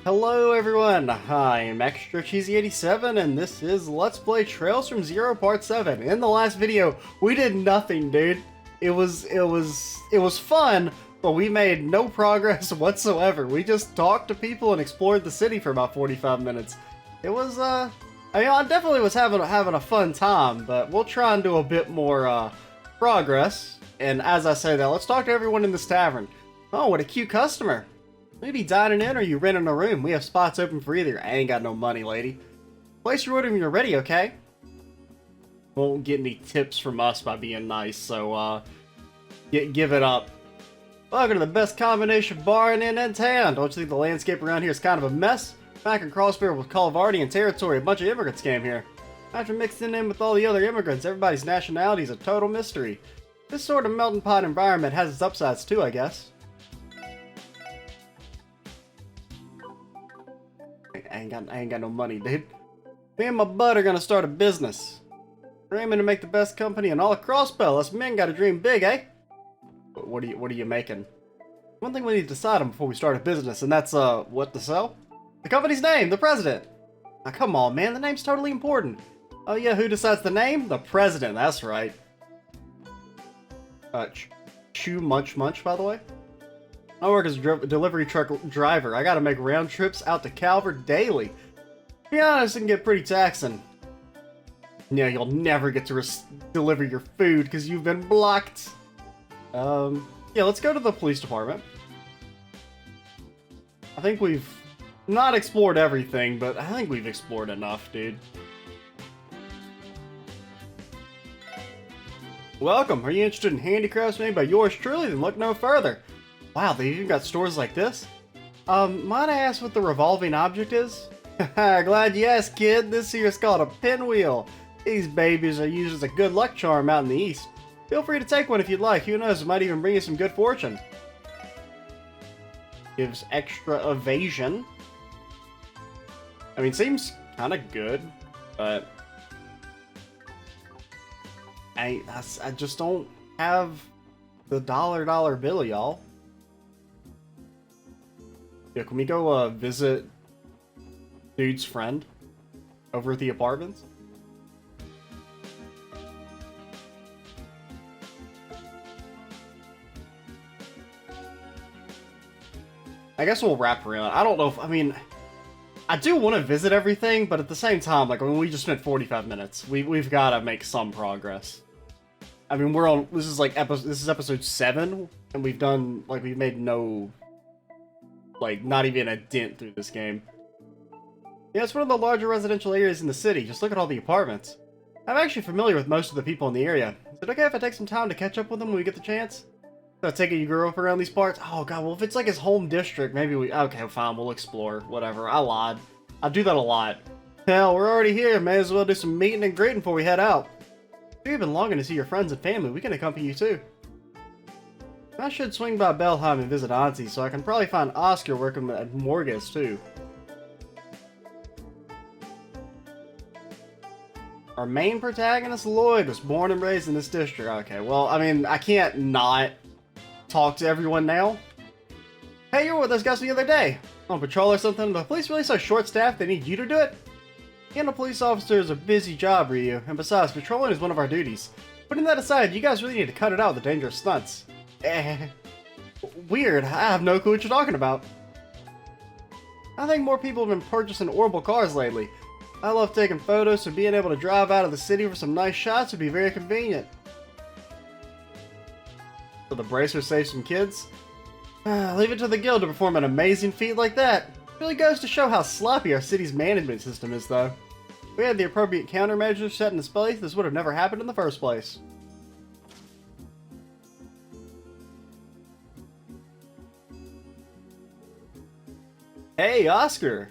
Hello everyone, I am Extra Cheesy 87 and this is Let's Play Trails from Zero Part 7. In the last video, we did nothing, dude. It was fun, but we made no progress whatsoever. We just talked to people and explored the city for about 45 minutes. It was I definitely was having a fun time, but we'll try and do a bit more progress. And as I say that, let's talk to everyone in this tavern. Oh, what a cute customer. Maybe dining in or you renting a room. We have spots open for either. I ain't got no money, lady. Place your order when you're ready, okay? Won't get any tips from us by being nice, so give it up. Welcome to the best combination bar in town. Don't you think the landscape around here is kind of a mess? Back in Crossbear with Calavardian territory, a bunch of immigrants came here. After mixing in with all the other immigrants, everybody's nationality is a total mystery. This sort of melting pot environment has its upsides too, I guess. I ain't got no money, dude. Me and my bud are gonna start a business. We're aiming to make the best company in all of Crossbell. Us men gotta dream big, eh? What are you making? One thing we need to decide on before we start a business, and that's what to sell? The company's name, the president. Now come on, man, the name's totally important. Oh yeah, who decides the name? The president, that's right. Chew Munch Munch, by the way. I work as a delivery truck driver. I gotta make round trips out to Calvert daily. To be honest, it can get pretty taxing. Yeah, you'll never get to deliver your food because you've been blocked. Yeah, let's go to the police department. I think we've not explored everything, but I think we've explored enough, dude. Welcome. Are you interested in handicrafts made by yours truly? Then look no further. Wow, they even got stores like this? Might I ask what the revolving object is? Glad you asked, kid. This here is called a pinwheel. These babies are used as a good luck charm out in the east. Feel free to take one if you'd like. Who knows, it might even bring you some good fortune. Gives extra evasion. I mean, seems kind of good, but I just don't have the dollar bill, y'all. Yeah, can we go visit dude's friend over at the apartments? I guess we'll wrap around. I don't know if, I mean, I do want to visit everything, but at the same time, like, I mean, we just spent 45 minutes. We've got to make some progress. I mean, we're on, this is episode 7, and we've done, like, we've made no, like, not even a dent through this game. Yeah, it's one of the larger residential areas in the city. Just look at all the apartments. I'm actually familiar with most of the people in the area. Is it okay if I take some time to catch up with them when we get the chance? So I take it you grew up around these parts? Oh god, well if it's like his home district, maybe okay, fine, we'll explore. Whatever, I lied. I do that a lot. Hell, we're already here. May as well do some meeting and greeting before we head out. If you've been longing to see your friends and family, we can accompany you too. I should swing by Belheim and visit Auntie, so I can probably find Oscar working at Morgus too. Our main protagonist, Lloyd, was born and raised in this district. Okay, well, I mean, I can't not talk to everyone now. Hey, you were with those guys the other day. On patrol or something? The police really so short-staffed they need you to do it? Being a police officer is a busy job, Ryu, and besides, patrolling is one of our duties. Putting that aside, you guys really need to cut it out with the dangerous stunts. Weird. I have no clue what you're talking about. I think more people have been purchasing orbital cars lately. I love taking photos, so being able to drive out of the city for some nice shots would be very convenient. So the bracer saves some kids? Leave it to the guild to perform an amazing feat like that. It really goes to show how sloppy our city's management system is, though. If we had the appropriate countermeasures set in place, this would have never happened in the first place. Hey, Oscar!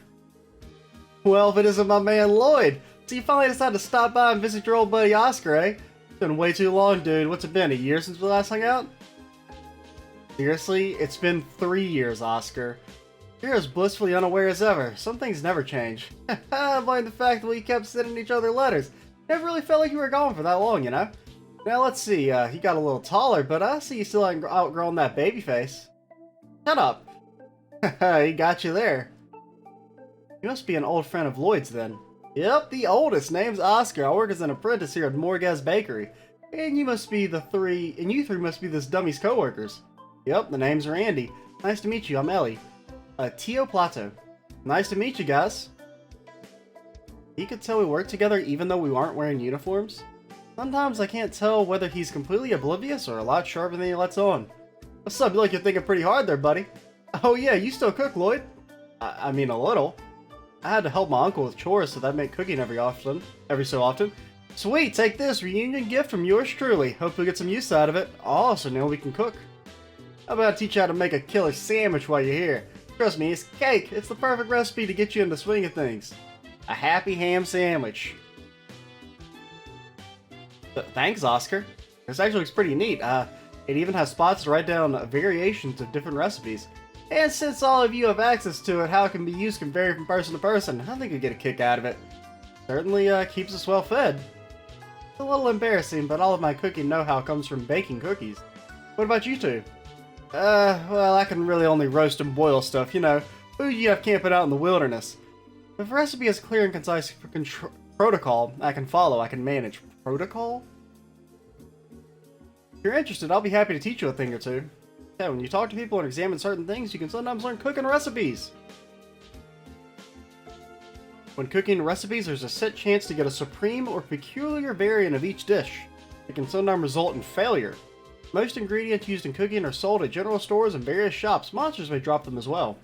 Well, if it isn't my man Lloyd, so you finally decided to stop by and visit your old buddy Oscar, eh? It's been way too long, dude. What's it been, a year since we last hung out? Seriously? It's been 3 years, Oscar. You're as blissfully unaware as ever. Some things never change. Mind the fact that we kept sending each other letters. Never really felt like you were gone for that long, you know? Now let's see, he got a little taller, but I see you still haven't outgrown that baby face. Shut up. He got you there. You must be an old friend of Lloyd's then. Yep, the oldest. Name's Oscar. I work as an apprentice here at Morgas Bakery. And you three must be this dummy's co-workers. Yep, the name's Randy. Nice to meet you, I'm Ellie. Tio Plato. Nice to meet you guys. He could tell we work together even though we aren't wearing uniforms. Sometimes I can't tell whether he's completely oblivious or a lot sharper than he lets on. What's up? You look like you're thinking pretty hard there, buddy. Oh yeah, you still cook, Lloyd? I mean, a little. I had to help my uncle with chores, so that meant cooking every so often. Sweet, take this reunion gift from yours truly. Hope you'll get some use out of it. Oh, so now we can cook. How about I teach you how to make a killer sandwich while you're here? Trust me, it's cake. It's the perfect recipe to get you in the swing of things. A happy ham sandwich. Thanks, Oscar. This actually looks pretty neat. It even has spots to write down variations of different recipes. And since all of you have access to it, how it can be used can vary from person to person. I think you'll get a kick out of it. Certainly keeps us well fed. It's a little embarrassing, but all of my cooking know-how comes from baking cookies. What about you two? Well, I can really only roast and boil stuff, you know. Food you have camping out in the wilderness. If a recipe is clear and concise protocol I can follow, I can manage. Protocol? If you're interested, I'll be happy to teach you a thing or two. Yeah, when you talk to people and examine certain things, you can sometimes learn cooking recipes. When cooking recipes, there's a set chance to get a supreme or peculiar variant of each dish. It can sometimes result in failure. Most ingredients used in cooking are sold at general stores and various shops. Monsters may drop them as well.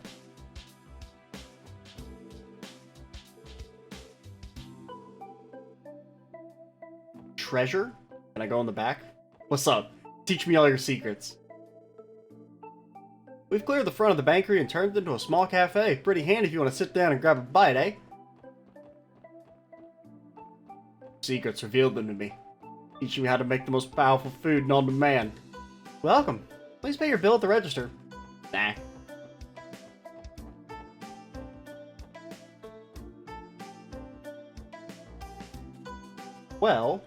Treasure? Can I go in the back? What's up? Teach me all your secrets. We've cleared the front of the bakery and turned it into a small cafe. Pretty handy if you want to sit down and grab a bite, eh? Secrets, revealed them to me. Teaching me how to make the most powerful food known to man. Welcome. Please pay your bill at the register. Nah. Well,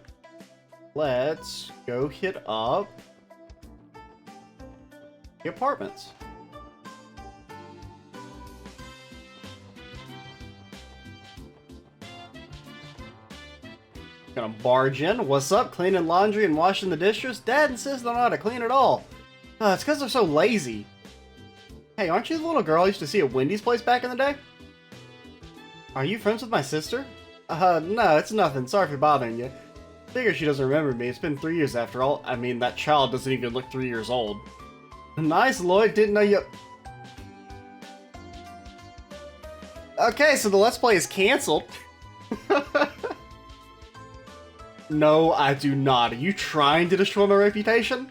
let's go hit up the apartments. Gonna barge in. What's up? Cleaning laundry and washing the dishes? Dad insists on how to clean it all. It's because they're so lazy. Hey, aren't you the little girl I used to see at Wendy's place back in the day? Are you friends with my sister? No, it's nothing. Sorry for bothering you. Figure she doesn't remember me. It's been 3 years after all. I mean, that child doesn't even look 3 years old. Nice, Lloyd. Didn't know you... Okay, so the Let's Play is cancelled. No, I do not. Are you trying to destroy my reputation?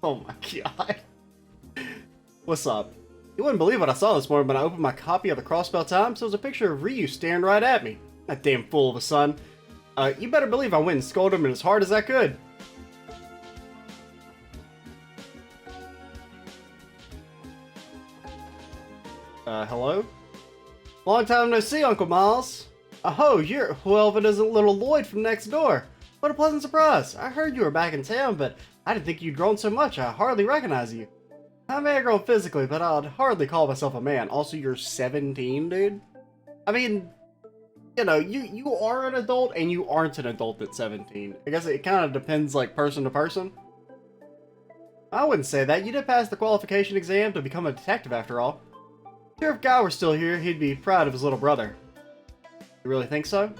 Oh my god. What's up? You wouldn't believe what I saw this morning when I opened my copy of the Crossbell Times. There was a picture of Ryu staring right at me. That damn fool of a son. You better believe I went and scolded him as hard as I could. Hello? Long time no see, Uncle Miles. Oh, you're... Well, if it isn't little Lloyd from next door. What a pleasant surprise. I heard you were back in town, but I didn't think you'd grown so much. I hardly recognize you. I may have grown physically, but I'd hardly call myself a man. Also, you're 17, dude? I mean, you know, you are an adult and you aren't an adult at 17. I guess it kind of depends, like, person to person. I wouldn't say that. You did pass the qualification exam to become a detective, after all. Sure, if Guy were still here, he'd be proud of his little brother. You really think so?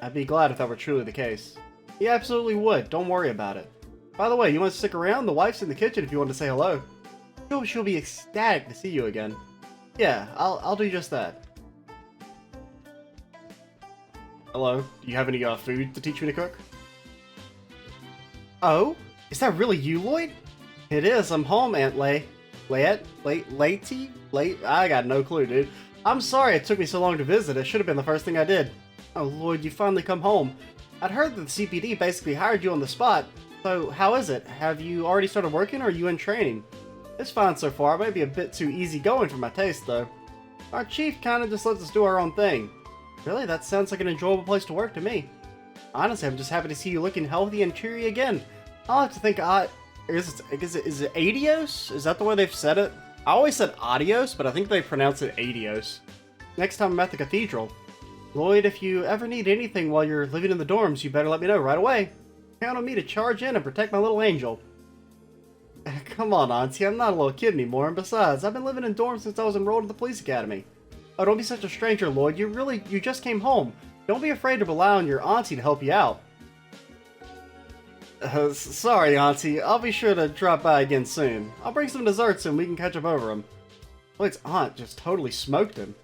I'd be glad if that were truly the case. He absolutely would. Don't worry about it. By the way, you want to stick around? The wife's in the kitchen if you want to say hello. She'll be ecstatic to see you again. Yeah, I'll do just that. Hello? Do you have any food to teach me to cook? Oh? Is that really you, Lloyd? It is. I'm home, Aunt Lay. Late? I got no clue, dude. I'm sorry it took me so long to visit. It should have been the first thing I did. Oh, Lloyd, you finally come home. I'd heard that the CPD basically hired you on the spot. So, how is it? Have you already started working or are you in training? It's fine so far. It might be a bit too easygoing for my taste, though. Our chief kinda just lets us do our own thing. Really, that sounds like an enjoyable place to work to me. Honestly, I'm just happy to see you looking healthy and cheery again. I'll have to think Is it adios? Is that the way they've said it? I always said adios, but I think they pronounce it adios. Next time I'm at the cathedral. Lloyd, if you ever need anything while you're living in the dorms, you better let me know right away. Count on me to charge in and protect my little angel. Come on, Auntie, I'm not a little kid anymore, and besides, I've been living in dorms since I was enrolled in the police academy. Oh, don't be such a stranger, Lloyd. You just came home. Don't be afraid to rely on your auntie to help you out. Sorry, Auntie. I'll be sure to drop by again soon. I'll bring some desserts and we can catch up over them. Lloyd's aunt just totally smoked him.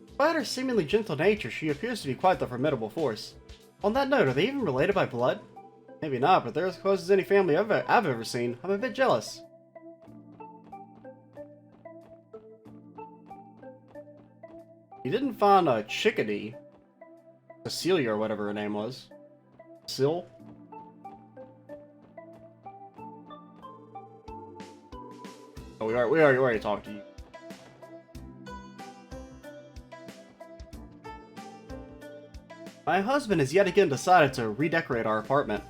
Despite her seemingly gentle nature, she appears to be quite the formidable force. On that note, are they even related by blood? Maybe not, but they're as close as any family I've ever seen. I'm a bit jealous. You didn't find a Chickadee. Cecilia or whatever her name was. Sil? Oh, we already talked to you. My husband has yet again decided to redecorate our apartment.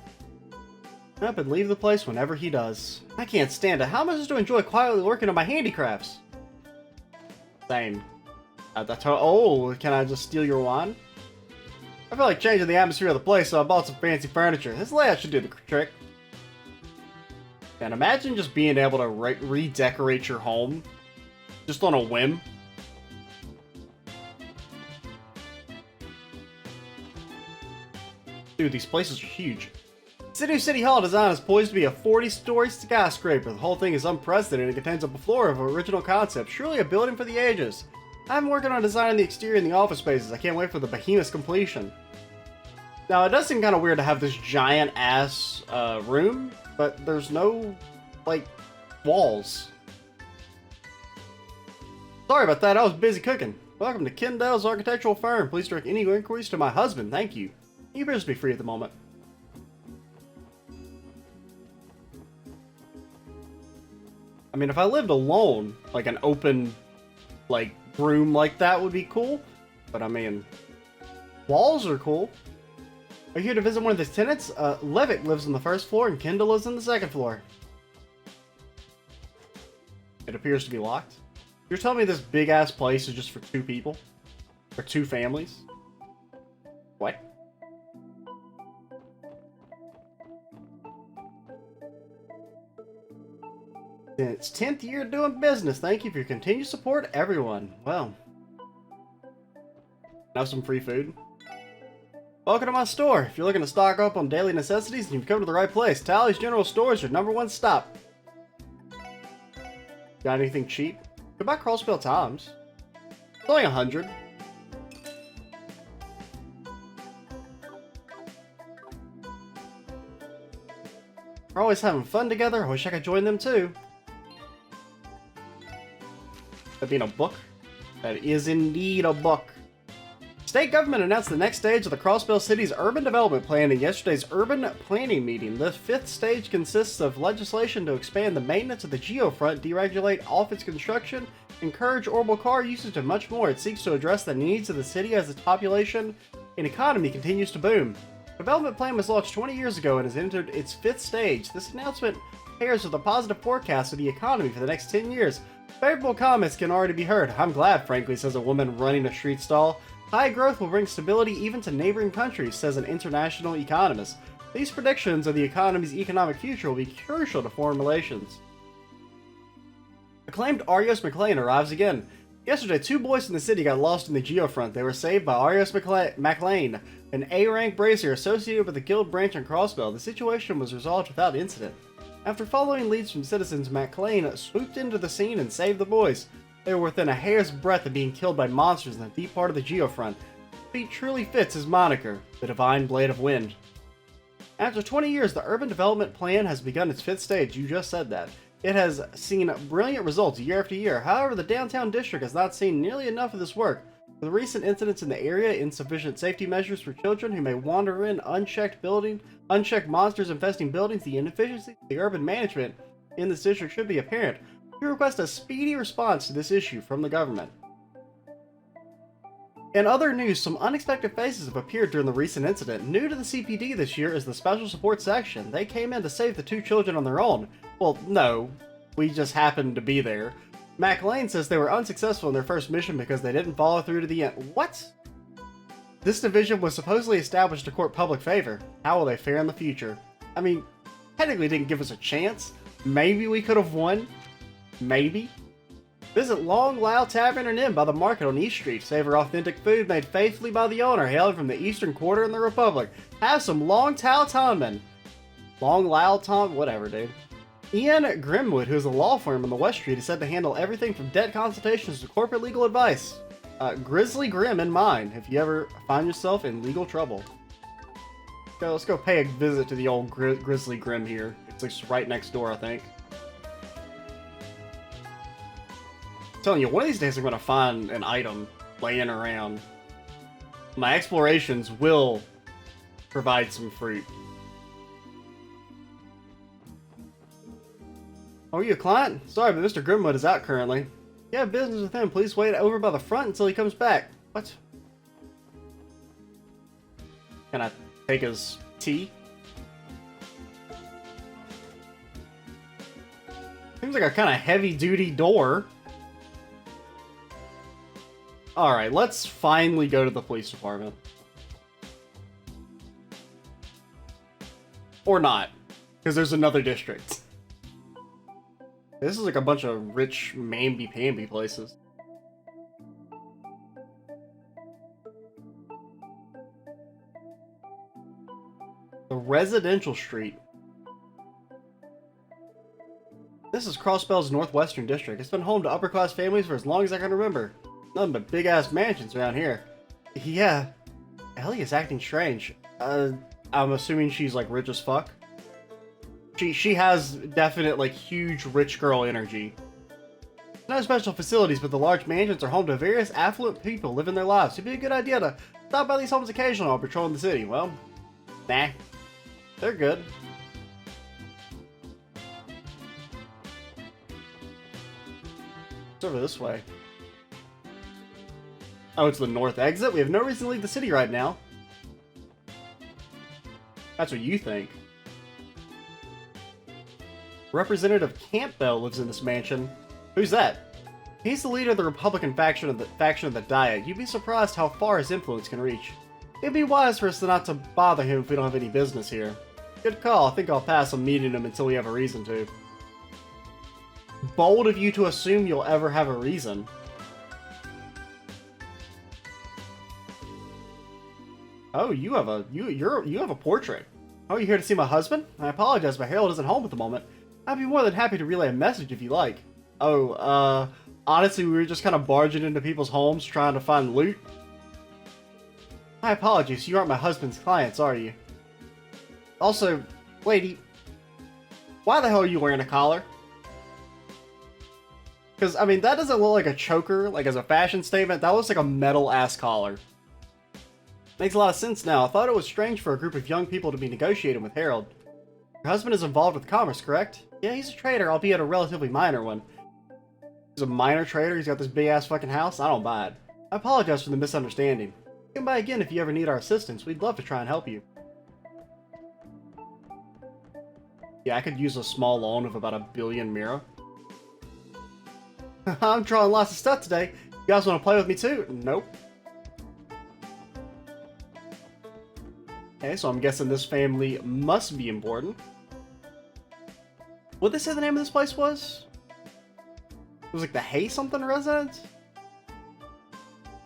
Up and leave the place whenever he does. I can't stand it. How am I supposed to enjoy quietly working on my handicrafts? Same. Oh, can I just steal your wine? I feel like changing the atmosphere of the place, so I bought some fancy furniture. This layout should do the trick. And imagine just being able to redecorate your home just on a whim. Dude, these places are huge. City Hall design is poised to be a 40-story skyscraper. The whole thing is unprecedented and contains a plethora of original concepts. Truly a building for the ages. I'm working on designing the exterior and the office spaces. I can't wait for the behemoth's completion. Now, it does seem kind of weird to have this giant-ass room, but there's no, like, walls. Sorry about that, I was busy cooking. Welcome to Kendall's architectural firm. Please direct any inquiries to my husband. Thank you. He appears to be free at the moment. I mean, if I lived alone, like an open, like, room like that would be cool. But I mean, walls are cool. Are you here to visit one of the tenants? Levick lives on the first floor and Kendall lives on the second floor. It appears to be locked. You're telling me this big ass place is just for 2 people? For 2 families? What? In its 10th year doing business. Thank you for your continued support, everyone. Well, have some free food. Welcome to my store. If you're looking to stock up on daily necessities, then you've come to the right place. Tally's General Store is your #1 stop. Got anything cheap? Goodbye, Crossbell Times. It's only 100. We're always having fun together. I wish I could join them too. That being a book? That is indeed a book. State government announced the next stage of the Crossbell City's urban development plan in yesterday's urban planning meeting. The 5th stage consists of legislation to expand the maintenance of the geofront, deregulate office construction, encourage orbital car usage, and much more. It seeks to address the needs of the city as its population and economy continues to boom. The development plan was launched 20 years ago and has entered its 5th stage. This announcement pairs with a positive forecast of the economy for the next 10 years. Favorable comments can already be heard. I'm glad, frankly, says a woman running a street stall. High growth will bring stability even to neighboring countries, says an international economist. These predictions of the economy's economic future will be crucial to foreign relations. Acclaimed Arios McLean arrives again. Yesterday, 2 boys in the city got lost in the geofront. They were saved by Arios McLean, an A-rank brazier associated with the guild branch in Crossbell. The situation was resolved without incident. After following leads from citizens, McLean swooped into the scene and saved the boys. They were within a hair's breadth of being killed by monsters in the deep part of the geofront. He truly fits his moniker, the Divine Blade of Wind. After 20 years, the urban development plan has begun its 5th stage. You just said that. It has seen brilliant results year after year. However, the downtown district has not seen nearly enough of this work. With recent incidents in the area, insufficient safety measures for children who may wander in, unchecked monsters infesting buildings, the inefficiency of the urban management in this district should be apparent. We request a speedy response to this issue from the government. In other news, some unexpected faces have appeared during the recent incident. New to the CPD this year is the Special Support Section. They came in to save the 2 children on their own. Well, no, we just happened to be there. Mac Lane says they were unsuccessful in their first mission because they didn't follow through to the end. What? This division was supposedly established to court public favor. How will they fare in the future? I mean, technically didn't give us a chance. Maybe we could have won. Maybe. Visit Long Lao Tavern and Inn by the market on East Street. Savor authentic food made faithfully by the owner, hailing from the Eastern Quarter in the Republic. Have some Long Tao Tonman. Long Lao Tom, whatever, dude. Ian Grimwood, who is a law firm on the West Street, is said to handle everything from debt consultations to corporate legal advice. Grizzly Grim in mind, if you ever find yourself in legal trouble. Let's go pay a visit to the old Grizzly Grim here. It's like right next door, I think. I'm telling you, one of these days I'm going to find an item laying around. My explorations will provide some fruit. Oh, are you a client? Sorry, but Mr. Grimwood is out currently. If you have business with him, please wait over by the front until he comes back. What? Can I take his tea? Seems like a kind of heavy-duty door. Alright, let's finally go to the police department. Or not, because there's another district. This is like a bunch of rich mamby-pamby places. The residential street. This is Crossbell's Northwestern District. It's been home to upper-class families for as long as I can remember. Nothing but big-ass mansions around here. Yeah, Ellie is acting strange. I'm assuming she's like rich as fuck. She has definite like huge rich girl energy. No special facilities, but the large mansions are home to various affluent people living their lives. It'd be a good idea to stop by these homes occasionally while patrolling the city. Well, nah, they're good. It's over this way. Oh, it's the north exit? We have no reason to leave the city right now. That's what you think. Representative Campbell lives in this mansion. Who's that? He's the leader of the Republican faction of the Diet. You'd be surprised how far his influence can reach. It'd be wise for us not to bother him if we don't have any business here. Good call. I think I'll pass on meeting him until we have a reason to. Bold of you to assume you'll ever have a reason. Oh, you have a portrait. Oh, you're here to see my husband? I apologize, but Harold isn't home at the moment. I'd be more than happy to relay a message if you like. Oh, honestly, we were just kind of barging into people's homes trying to find loot. My apologies, you aren't my husband's clients, are you? Also, lady, why the hell are you wearing a collar? Because, I mean, that doesn't look like a choker, like as a fashion statement. That looks like a metal-ass collar. Makes a lot of sense now. I thought it was strange for a group of young people to be negotiating with Harold. Your husband is involved with commerce, correct? Yeah, he's a trader, albeit a relatively minor one. He's a minor trader? He's got this big-ass fucking house? I don't buy it. I apologize for the misunderstanding. Come by again if you ever need our assistance. We'd love to try and help you. Yeah, I could use a small loan of about 1 billion mira. I'm drawing lots of stuff today. You guys want to play with me too? Nope. Okay, so I'm guessing this family must be important. What did they say the name of this place was? It was like the Hay something residence?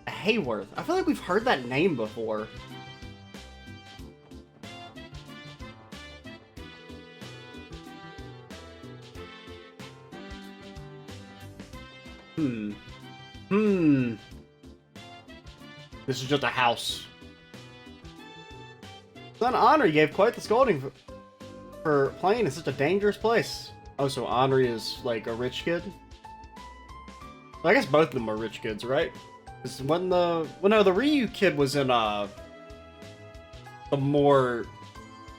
Hayworth. I feel like we've heard that name before. This is just a house. Son Henri gave quite the scolding for playing in such a dangerous place. Oh, so Henri is like a rich kid? Well, I guess both of them are rich kids, right? Because when the... Well, no, the Ryu kid was in, the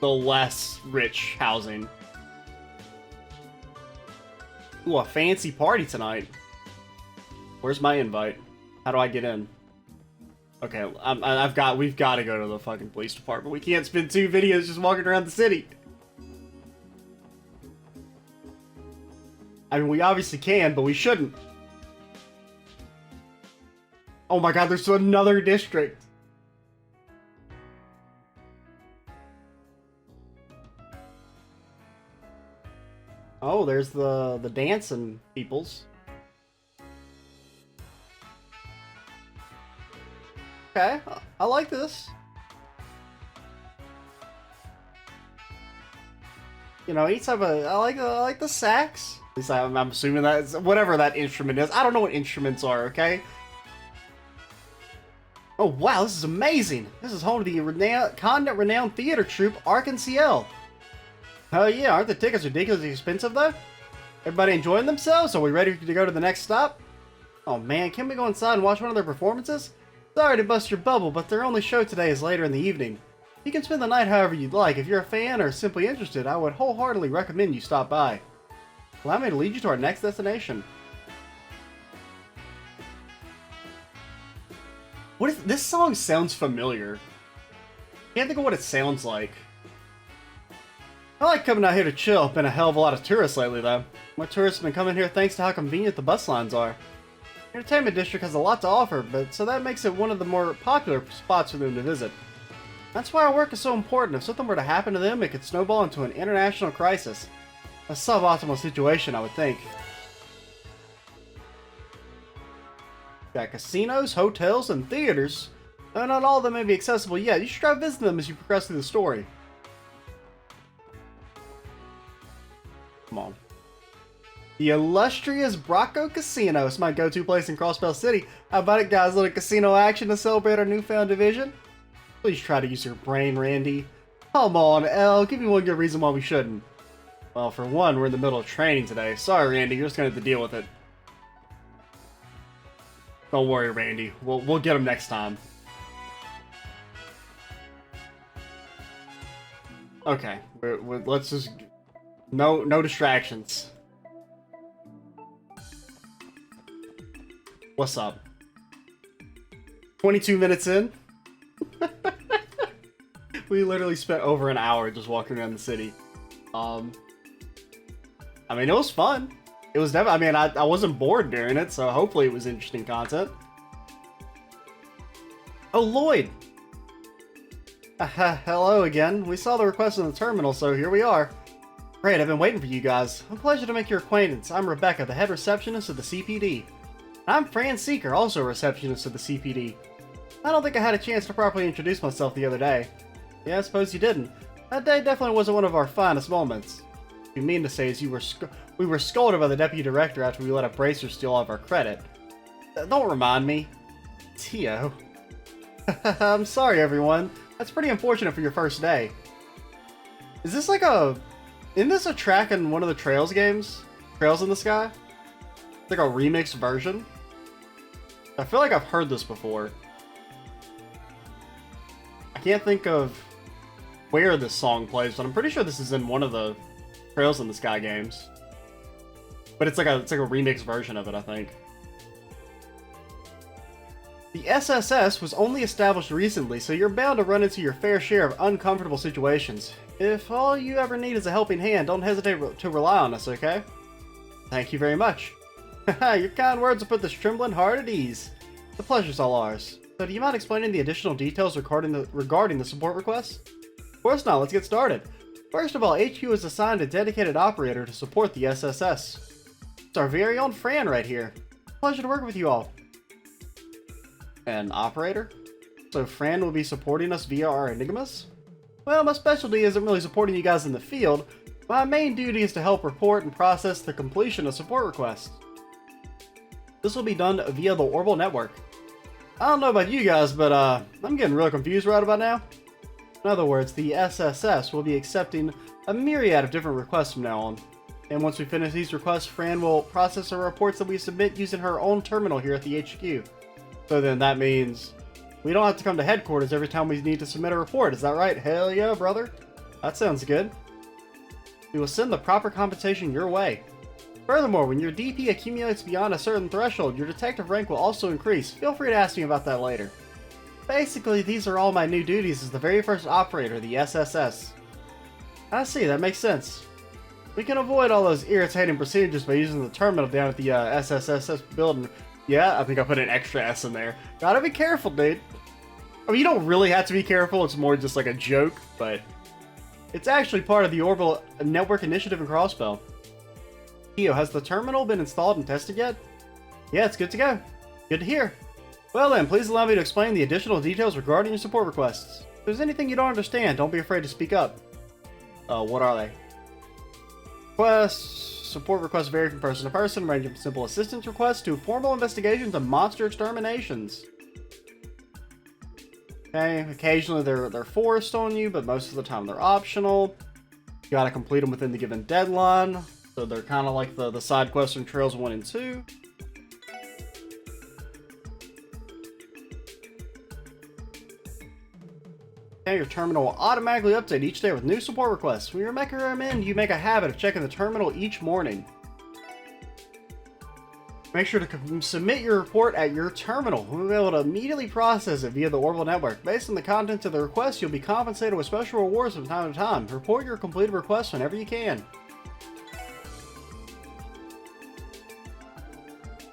less rich housing. Ooh, a fancy party tonight. Where's my invite? How do I get in? Okay, we've got to go to the fucking police department. We can't spend 2 videos just walking around the city. I mean, we obviously can, but we shouldn't. Oh my god, there's another district. Oh, there's the dancing peoples. Okay, I like this. You know, each type of I like the sax. At least I'm assuming that's whatever that instrument is. I don't know what instruments are. Okay. Oh wow, this is amazing. This is home to the continent-renowned theater troupe Arc-en-Ciel. Oh yeah, aren't the tickets ridiculously expensive though? Everybody enjoying themselves? Are we ready to go to the next stop? Oh man, can we go inside and watch one of their performances? Sorry to bust your bubble, but their only show today is later in the evening. You can spend the night however you'd like. If you're a fan or simply interested, I would wholeheartedly recommend you stop by. Allow me to lead you to our next destination. What is this song? Sounds familiar. Can't think of what it sounds like. I like coming out here to chill. Been a hell of a lot of tourists lately though. My tourists have been coming here thanks to how convenient the bus lines are. The entertainment district has a lot to offer, but so that makes it one of the more popular spots for them to visit. That's why our work is so important. If something were to happen to them, it could snowball into an international crisis. A suboptimal situation, I would think. Got casinos, hotels, and theaters. Though not all of them may be accessible yet, you should try visiting them as you progress through the story. Come on. The illustrious Bracco Casino is my go-to place in Crossbell City. How about it, guys? A little casino action to celebrate our newfound division? Please try to use your brain, Randy. Come on, Elle. Give me one good reason why we shouldn't. Well, for one, we're in the middle of training today. Sorry, Randy. You're just going to have to deal with it. Don't worry, Randy. We'll get him next time. Okay. Let's just... No distractions. What's up? 22 minutes in? We literally spent over an hour just walking around the city. I mean, it was fun. It was definitely, I mean, I wasn't bored during it, so hopefully it was interesting content. Oh, Lloyd! Hello again. We saw the request in the terminal, so here we are. Great, I've been waiting for you guys. A pleasure to make your acquaintance. I'm Rebecca, the head receptionist of the CPD. I'm Fran Seeker, also a receptionist of the CPD. I don't think I had a chance to properly introduce myself the other day. Yeah, I suppose you didn't. That day definitely wasn't one of our finest moments. What you mean to say is we were scolded by the deputy director after we let a bracer steal all of our credit. Don't remind me. Tio. I'm sorry, everyone. That's pretty unfortunate for your first day. Is this like a... Isn't this a track in one of the Trails games? Trails in the Sky? It's like a remixed version? I feel like I've heard this before. I can't think of where this song plays, but I'm pretty sure this is in one of the Trails in the Sky games. But it's like a remixed version of it, I think. The SSS was only established recently, so you're bound to run into your fair share of uncomfortable situations. If all you ever need is a helping hand, don't hesitate to rely on us, okay? Thank you very much. Your kind words will put this trembling heart at ease. The pleasure's all ours. So do you mind explaining the additional details regarding the support request? Of course not, let's get started. First of all, HQ has assigned a dedicated operator to support the SSS. It's our very own Fran right here. Pleasure to work with you all. An operator? So Fran will be supporting us via our Enigmas? Well, my specialty isn't really supporting you guys in the field. My main duty is to help report and process the completion of support requests. This will be done via the Orbital Network. I don't know about you guys, but I'm getting real confused right about now. In other words, the SSS will be accepting a myriad of different requests from now on. And once we finish these requests, Fran will process the reports that we submit using her own terminal here at the HQ. So then that means we don't have to come to headquarters every time we need to submit a report, is that right? Hell yeah, brother. That sounds good. We will send the proper compensation your way. Furthermore, when your DP accumulates beyond a certain threshold, your detective rank will also increase. Feel free to ask me about that later. Basically, these are all my new duties as the very first operator, the SSS. I see, that makes sense. We can avoid all those irritating procedures by using the terminal down at the SSSS building. Yeah, I think I put an extra S in there. Gotta be careful, dude. I mean, you don't really have to be careful, it's more just like a joke, but it's actually part of the Orbital Network Initiative in Crossbell. Keo, has the terminal been installed and tested yet? Yeah, it's good to go. Good to hear. Well then, please allow me to explain the additional details regarding your support requests. If there's anything you don't understand, don't be afraid to speak up. What are they? Support requests vary from person to person, ranging from simple assistance requests to formal investigations and monster exterminations. Okay, occasionally they're forced on you, but most of the time they're optional. You gotta complete them within the given deadline, so they're kind of like the side quests in Trails 1 and 2. Okay, your terminal will automatically update each day with new support requests. When you're making them in, you make a habit of checking the terminal each morning. Make sure to submit your report at your terminal. We'll be able to immediately process it via the Orbital Network. Based on the content of the request, you'll be compensated with special rewards from time to time. Report your completed requests whenever you can.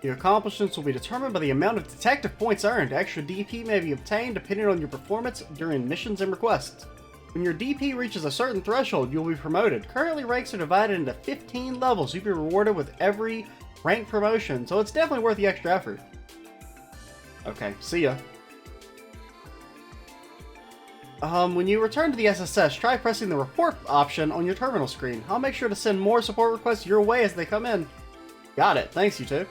Your accomplishments will be determined by the amount of detective points earned. Extra DP may be obtained depending on your performance during missions and requests. When your DP reaches a certain threshold, you'll be promoted. Currently, ranks are divided into 15 levels. You'll be rewarded with every rank promotion, so it's definitely worth the extra effort. Okay, see ya. When you return to the SSS, try pressing the report option on your terminal screen. I'll make sure to send more support requests your way as they come in. Got it. Thanks, you two.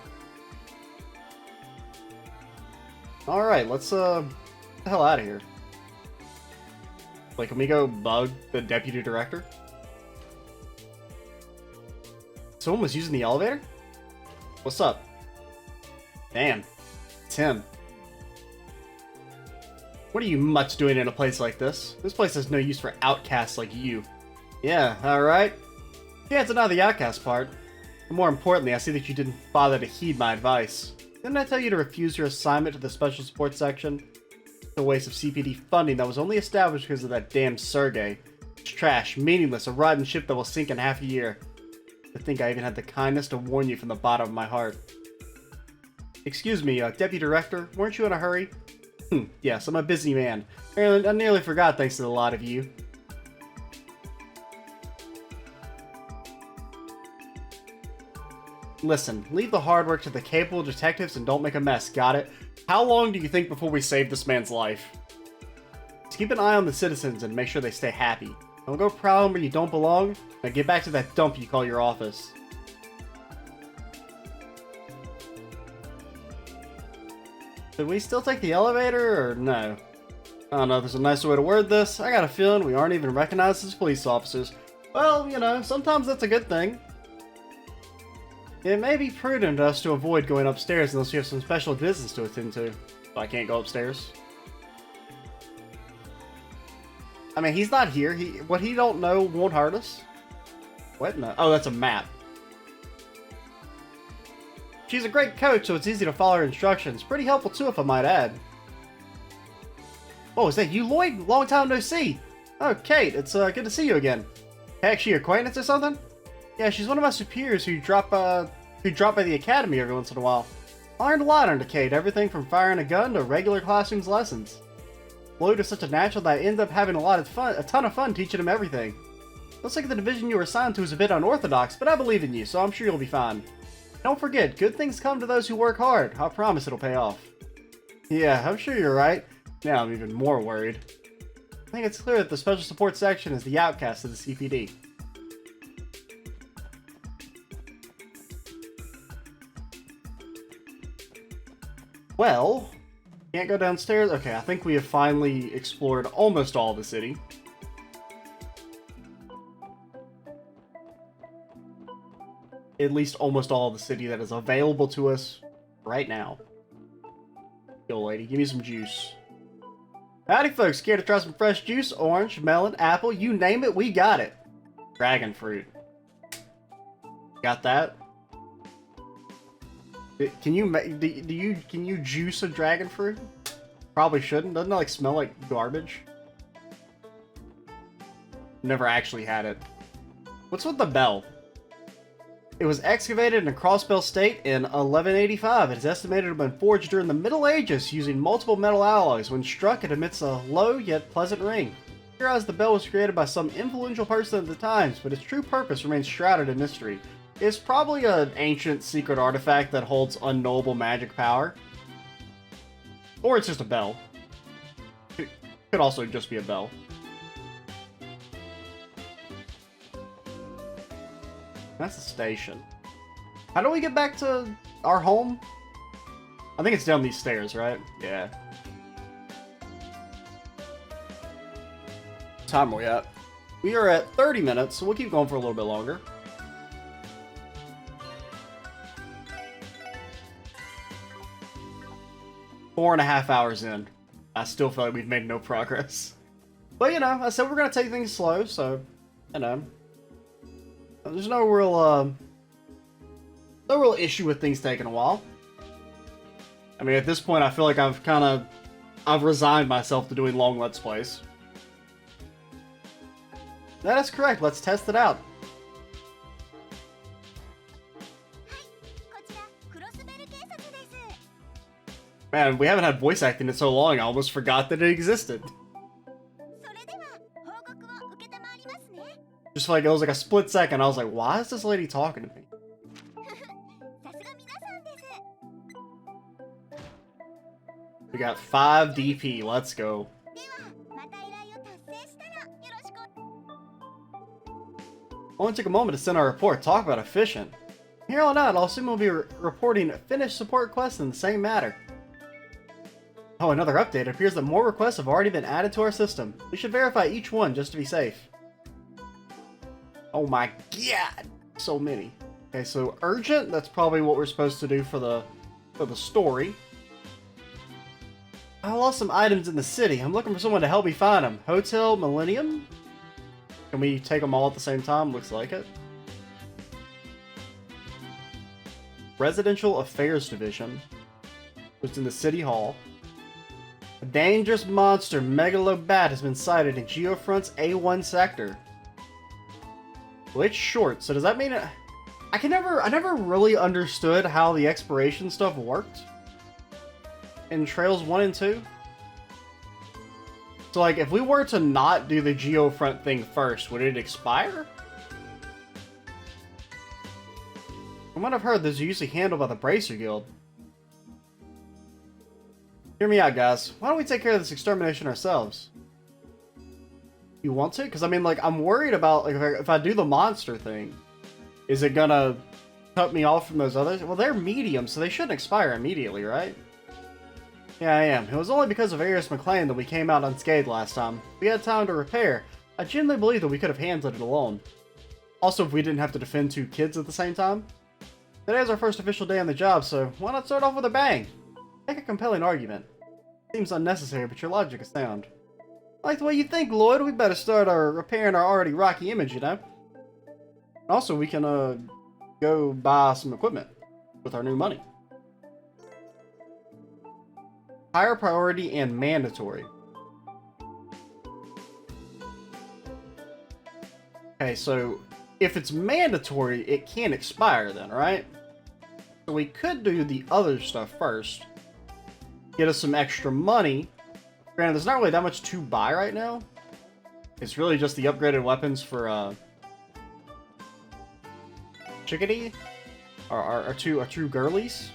Alright, let's, get the hell out of here. Like, can we go bug the deputy director? Someone was using the elevator? What's up? Damn. Tim. What are you mutts doing in a place like this? This place has no use for outcasts like you. Yeah, alright. Can't deny the outcast part. But more importantly, I see that you didn't bother to heed my advice. Didn't I tell you to refuse your assignment to the special support section? It's a waste of CPD funding that was only established because of that damn Sergey. It's trash, meaningless, a rotten ship that will sink in half a year. I think I even had the kindness to warn you from the bottom of my heart. Excuse me, Deputy Director, weren't you in a hurry? Yes, I'm a busy man. I nearly forgot thanks to the lot of you. Listen, leave the hard work to the capable detectives and don't make a mess, got it? How long do you think before we save this man's life? Just keep an eye on the citizens and make sure they stay happy. Don't go prowling where you don't belong. Now get back to that dump you call your office. Should we still take the elevator or no? I don't know if there's a nicer way to word this. I got a feeling we aren't even recognized as police officers. Well, you know, sometimes that's a good thing. It may be prudent of us to avoid going upstairs unless you have some special business to attend to. So I can't go upstairs. I mean, he's not here. What he don't know won't hurt us. What? No. Oh, that's a map. She's a great coach, so it's easy to follow her instructions. Pretty helpful too, if I might add. Oh, is that you, Lloyd? Long time no see. Oh, Kate, it's good to see you again. Heck, she acquaintance or something? Yeah, she's one of my superiors who drop by the academy every once in a while. I learned a lot under Kate, everything from firing a gun to regular classrooms lessons. Lloyd is such a natural that I end up having a ton of fun teaching him everything. Looks like the division you were assigned to is a bit unorthodox, but I believe in you, so I'm sure you'll be fine. Don't forget, good things come to those who work hard. I promise it'll pay off. Yeah, I'm sure you're right. Now I'm even more worried. I think it's clear that the special support section is the outcast of the CPD. Well, can't go downstairs? Okay, I think we have finally explored almost all of the city. At least almost all of the city that is available to us right now. Yo, lady, give me some juice. Howdy, folks. Scared to try some fresh juice? Orange, melon, apple, you name it, we got it. Dragon fruit. Got that? Can you juice a dragon fruit? Probably shouldn't. Doesn't it like smell like garbage? Never actually had it. What's with the bell? It was excavated in a crossbell state in 1185. It is estimated to have been forged during the Middle Ages using multiple metal alloys. When struck, it emits a low yet pleasant ring. Theorized the bell was created by some influential person at the times, but its true purpose remains shrouded in mystery. It's probably an ancient secret artifact that holds unknowable magic power. Or it's just a bell. It could also just be a bell. That's the station. How do we get back to our home? I think it's down these stairs, right? Yeah. What time are we at? We are at 30 minutes, so we'll keep going for a little bit longer. Four and a half hours in. I still feel like we've made no progress. But, you know, I said we're going to take things slow, so, you know. There's no real issue with things taking a while. I mean, at this point, I feel like I've resigned myself to doing long Let's Plays. That is correct. Let's test it out. Man, we haven't had voice acting in so long, I almost forgot that it existed. Just like, it was like a split second, I was like, why is this lady talking to me? We got 5 DP, let's go. I want to take a moment to send our report, talk about efficient. From here on out, I'll assume we'll be reporting finished support requests in the same matter. Oh, another update. It appears that more requests have already been added to our system. We should verify each one just to be safe. Oh my god! So many. Okay, so urgent, that's probably what we're supposed to do for the story. I lost some items in the city. I'm looking for someone to help me find them. Hotel Millennium? Can we take them all at the same time? Looks like it. Residential Affairs Division. It's in the City Hall. A dangerous monster, Megalobat, has been sighted in Geofront's A1 sector. Well, it's short, so does that mean I never really understood how the expiration stuff worked in Trails 1 and 2. So, like, if we were to not do the Geofront thing first, would it expire? From what I've heard, those are usually handled by the Bracer Guild. Hear me out, guys. Why don't we take care of this extermination ourselves? You want to? Because, I mean, like, I'm worried about, like, if I do the monster thing, is it gonna cut me off from those others? Well, they're medium, so they shouldn't expire immediately, right? Yeah, I am. It was only because of Arius McLean that we came out unscathed last time. We had time to repair. I genuinely believe that we could have handled it alone. Also, if we didn't have to defend 2 kids at the same time. Today is our first official day on the job, so why not start off with a bang? Make a compelling argument. Seems unnecessary, but your logic is sound. I like the way you think, Lloyd. We better start repairing our already rocky image, you know? Also, we can go buy some equipment with our new money. Higher priority and mandatory. Okay, so if it's mandatory, it can't expire then, right? So we could do the other stuff first. Get us some extra money. Granted, there's not really that much to buy right now. It's really just the upgraded weapons for Chickadee, our two girlies.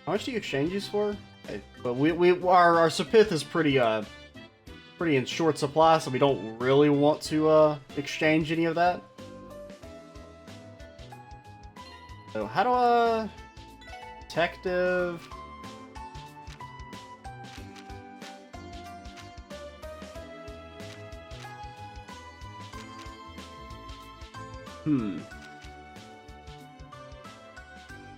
How much do you exchange these for? Okay, but our Sepith is pretty in short supply, so we don't really want to exchange any of that. So how do detective?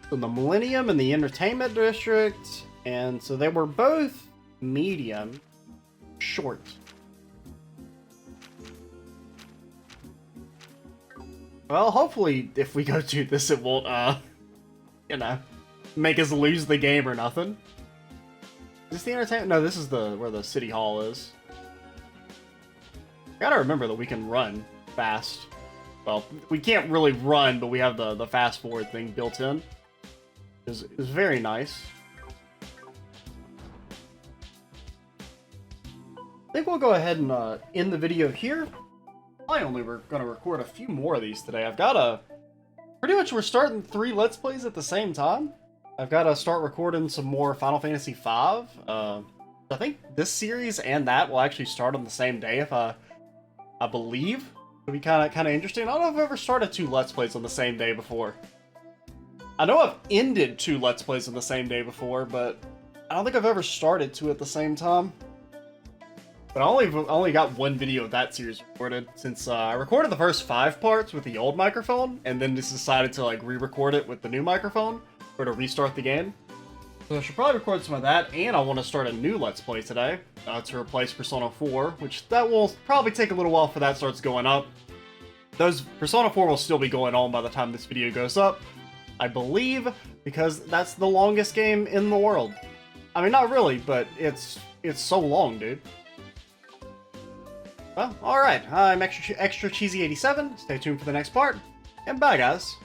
So the Millennium and the Entertainment District, and so they were both medium, short. Well, hopefully, if we go do this, it won't, you know, make us lose the game or nothing. Is this the entertainment? No, this is where the city hall is. Gotta remember that we can run fast. Well, we can't really run, but we have the fast forward thing built in. Is very nice. I think we'll go ahead and end the video here. We're gonna record a few more of these today. I've got pretty much we're starting 3 Let's Plays at the same time. I've got to start recording some more Final Fantasy V. I think this series and that will actually start on the same day, if I believe. It'll be kind of interesting. I don't know if I've ever started 2 Let's Plays on the same day before. I know I've ended 2 Let's Plays on the same day before, but I don't think I've ever started 2 at the same time. But I only got 1 video of that series recorded, since I recorded the first 5 parts with the old microphone, and then just decided to like re-record it with the new microphone, or to restart the game. So I should probably record some of that, and I want to start a new Let's Play today, to replace Persona 4, which that will probably take a little while for that starts going up. Persona 4 will still be going on by the time this video goes up, I believe, because that's the longest game in the world. I mean, not really, but it's so long, dude. Well, alright, I'm Extra Cheesy 87, stay tuned for the next part, and bye guys.